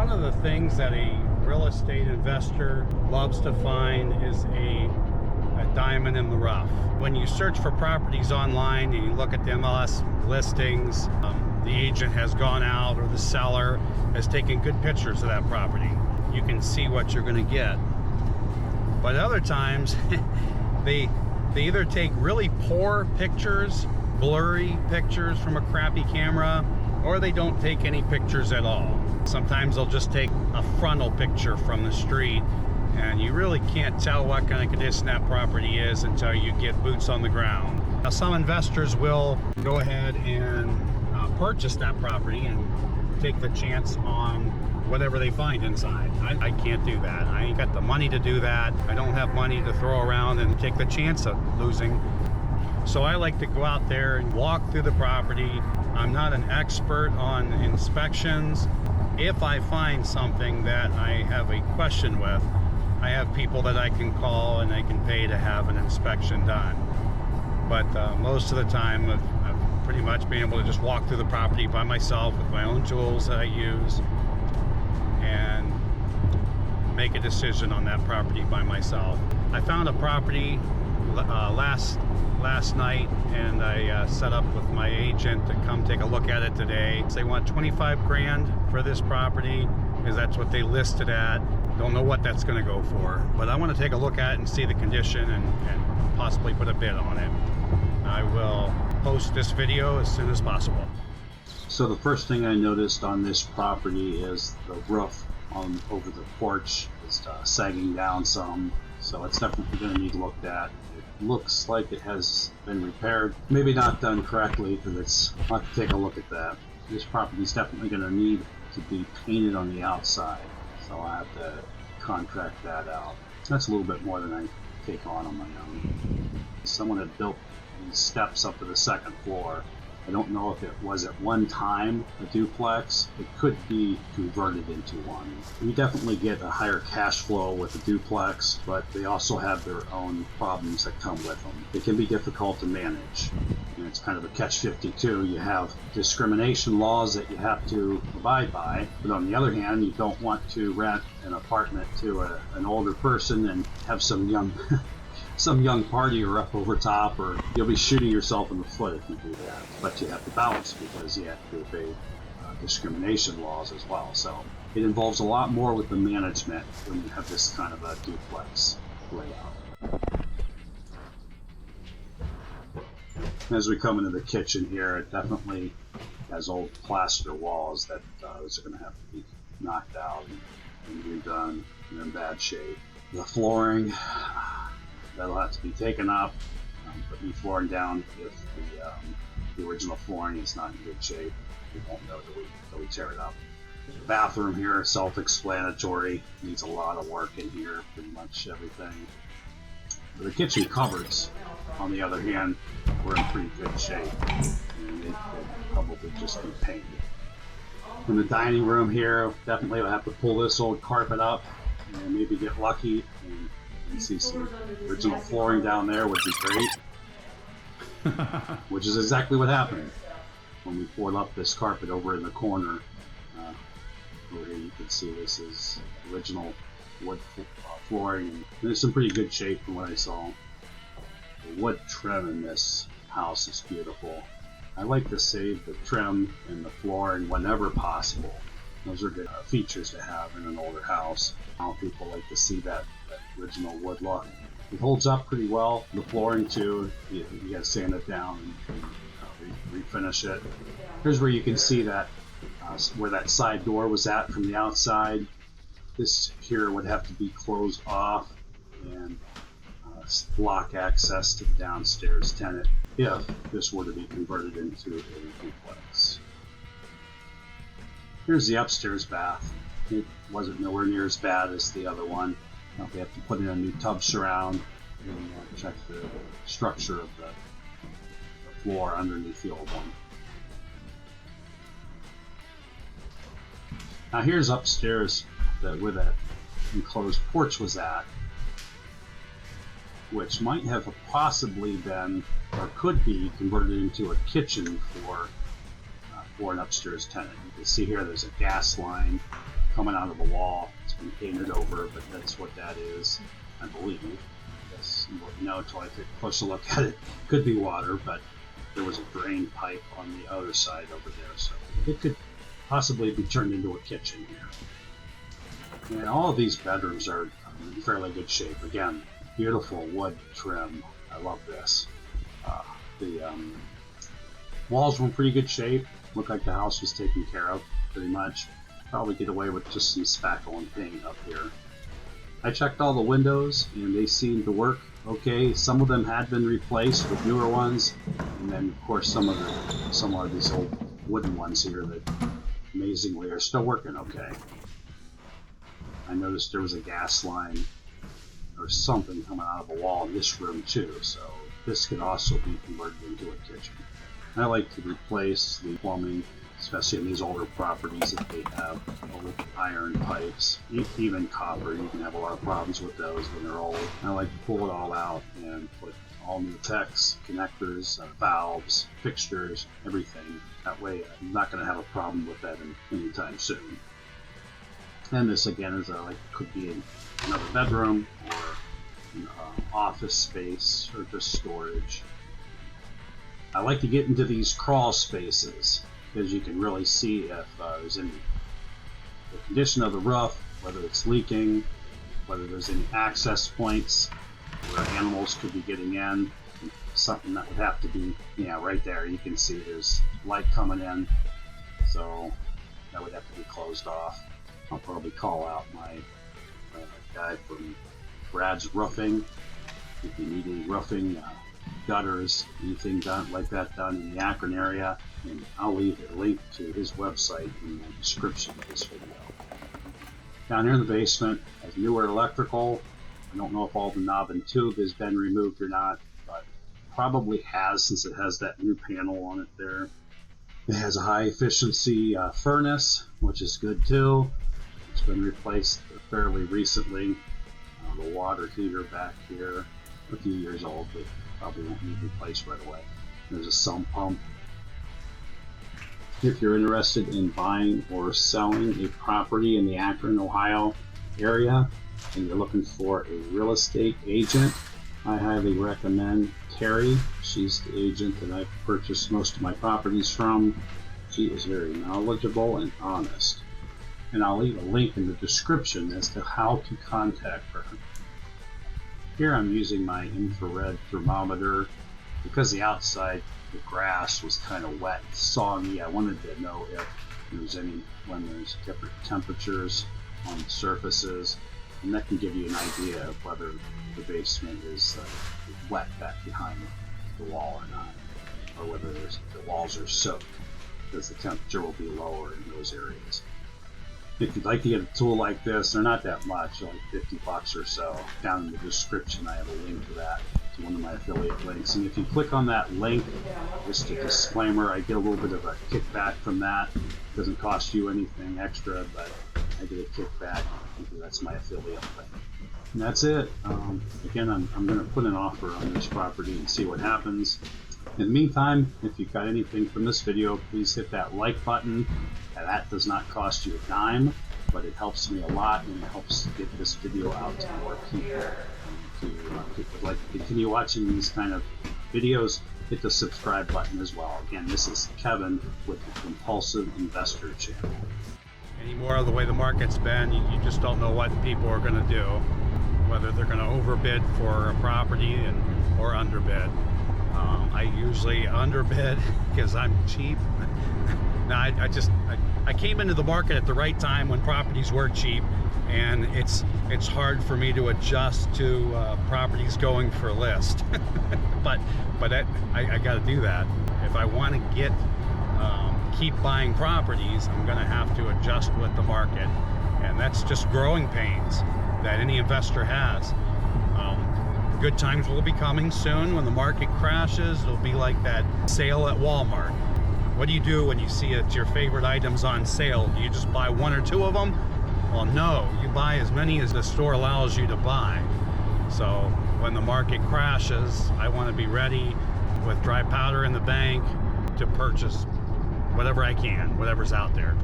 One of the things that a real estate investor loves to find is a diamond in the rough. When you search for properties online and you look at the MLS listings, the agent has gone out or the seller has taken good pictures of that property. You can see what you're going to get. But other times, they either take really poor pictures, blurry pictures from a crappy camera, or they don't take any pictures at all. Sometimes they'll just take a frontal picture from the street, and you really can't tell what kind of condition that property is until you get boots on the ground. Now, some investors will go ahead and purchase that property and take the chance on whatever they find inside. I can't do that. I ain't got the money to do that. I don't have money to throw around and take the chance of losing. So I like to go out there and walk through the property. I'm not an expert on inspections. If I find something that I have a question with, I have people that I can call and I can pay to have an inspection done. But most of the time, I've pretty much been able to just walk through the property by myself with my own tools that I use and make a decision on that property by myself. I found a property last night, and I set up with my agent to come take a look at it today. So they want 25 grand for this property because that's what they listed at. Don't know what that's going to go for, but I want to take a look at it and see the condition and possibly put a bid on it. I will post this video as soon as possible. So the first thing I noticed on this property is the roof over the porch is sagging down some, so it's definitely going to need looked at. It looks like it has been repaired, maybe not done correctly, because I'll have to take a look at that. This property is definitely going to need to be painted on the outside, so I'll have to contract that out. That's a little bit more than I take on my own. Someone had built these steps up to the second floor. I don't know if it was at one time a duplex. It could be converted into one. You definitely get a higher cash flow with a duplex, but they also have their own problems that come with them. It can be difficult to manage. And it's kind of a catch-52. You have discrimination laws that you have to abide by, but on the other hand, you don't want to rent an apartment to an older person and have some young partier up over top, or you'll be shooting yourself in the foot if you do that. But you have to balance, because you have to obey discrimination laws as well. So it involves a lot more with the management when you have this kind of a duplex layout. As we come into the kitchen here, it definitely has old plaster walls that those are going to have to be knocked out and redone. They're in bad shape. The flooring, that'll have to be taken up, put new flooring down. If the original flooring is not in good shape, we won't know till we tear it up. The bathroom here, self-explanatory, needs a lot of work in here, pretty much everything. The kitchen cupboards, on the other hand, were in pretty good shape, and they probably just be painted. In the dining room here, definitely will have to pull this old carpet up and maybe get lucky and see some original flooring down there would be great. Which is exactly what happened when we poured up this carpet over in the corner. Over here you can see this is original wood flooring, and it's in pretty good shape from what I saw. The wood trim in this house is beautiful. I like to save the trim and the flooring whenever possible. Those are good features to have in an older house. People like to see that original wood look. It holds up pretty well. The flooring too, you gotta sand it down and refinish it. Here's where you can see that where that side door was at from the outside. This here would have to be closed off and block access to the downstairs tenant if this were to be converted into a duplex. Here's the upstairs bath. It wasn't nowhere near as bad as the other one. Now we have to put in a new tub surround and check the structure of the floor underneath the old one. Now here's upstairs where that enclosed porch was at, which might have possibly been or could be converted into a kitchen for an upstairs tenant. You can see here there's a gas line coming out of the wall. It's been painted over, but that's what that is, I believe. I guess you wouldn't know until I take a closer look at it. Could be water, but there was a drain pipe on the other side over there, so it could possibly be turned into a kitchen here. And all of these bedrooms are in fairly good shape. Again, beautiful wood trim. I love this. The walls were in pretty good shape. Looked like the house was taken care of pretty much. Probably get away with just some spackle and paint up here. I checked all the windows and they seemed to work okay. Some of them had been replaced with newer ones, and then of course some of these old wooden ones here that amazingly are still working okay. I noticed there was a gas line or something coming out of the wall in this room too, so this could also be converted into a kitchen. I like to replace the plumbing, especially in these older properties if they have old iron pipes, even copper. You can have a lot of problems with those when they're old. I like to pull it all out and put all new techs, connectors, valves, fixtures, everything. That way I'm not going to have a problem with that anytime soon. And this again is could be another bedroom or office space or just storage. I like to get into these crawl spaces because you can really see if there's any the condition of the roof, whether it's leaking, whether there's any access points where animals could be getting in. Something that would have to be, right there. You can see there's light coming in, so that would have to be closed off. I'll probably call out my guy from Brad's Roofing if you need any roofing, gutters, anything done like that done in the Akron area, and I'll leave a link to his website in the description of this video. Down here in the basement has newer electrical. I don't know if all the knob and tube has been removed or not, but probably has, since it has that new panel on it there. It has a high efficiency furnace, which is good too. It's been replaced fairly recently. The water heater back here, a few years old, but probably won't need replaced right away. There's a sump pump. If you're interested in buying or selling a property in the Akron, Ohio area, and you're looking for a real estate agent, I highly recommend Terri. She's the agent that I've purchased most of my properties from. She is very knowledgeable and honest. And I'll leave a link in the description as to how to contact her. Here I'm using my infrared thermometer. Because the outside, the grass was kind of wet, soggy, I wanted to know if there's when there's different temperatures on the surfaces, and that can give you an idea of whether the basement is wet back behind the wall or not, or whether the walls are soaked, because the temperature will be lower in those areas. If you'd like to get a tool like this, they're not that much, only 50 bucks or so. Down in the description I have a link to that, to one of my affiliate links. And if you click on that link, just a disclaimer, I get a little bit of a kickback from that. It doesn't cost you anything extra, but I get a kickback because that's my affiliate link. And that's it. Again, I'm going to put an offer on this property and see what happens. In the meantime, if you got anything from this video, please hit that like button. That does not cost you a dime, but it helps me a lot, and it helps get this video out to more people. If you would like to continue watching these kind of videos, hit the subscribe button as well. Again, this is Kevin with the Compulsive Investor Channel. Anymore of the way the market's been, you just don't know what people are going to do, whether they're going to overbid for a property or underbid. I usually underbid because I'm cheap. Now, I came into the market at the right time when properties were cheap, and it's hard for me to adjust to properties going for list. but I got to do that if I want to keep buying properties. I'm going to have to adjust with the market, and that's just growing pains that any investor has. Good times will be coming soon. When the market crashes, it'll be like that sale at Walmart. What do you do when you see it's your favorite items on sale? Do you just buy one or two of them? Well, no, you buy as many as the store allows you to buy. So when the market crashes, I want to be ready with dry powder in the bank to purchase whatever I can, whatever's out there.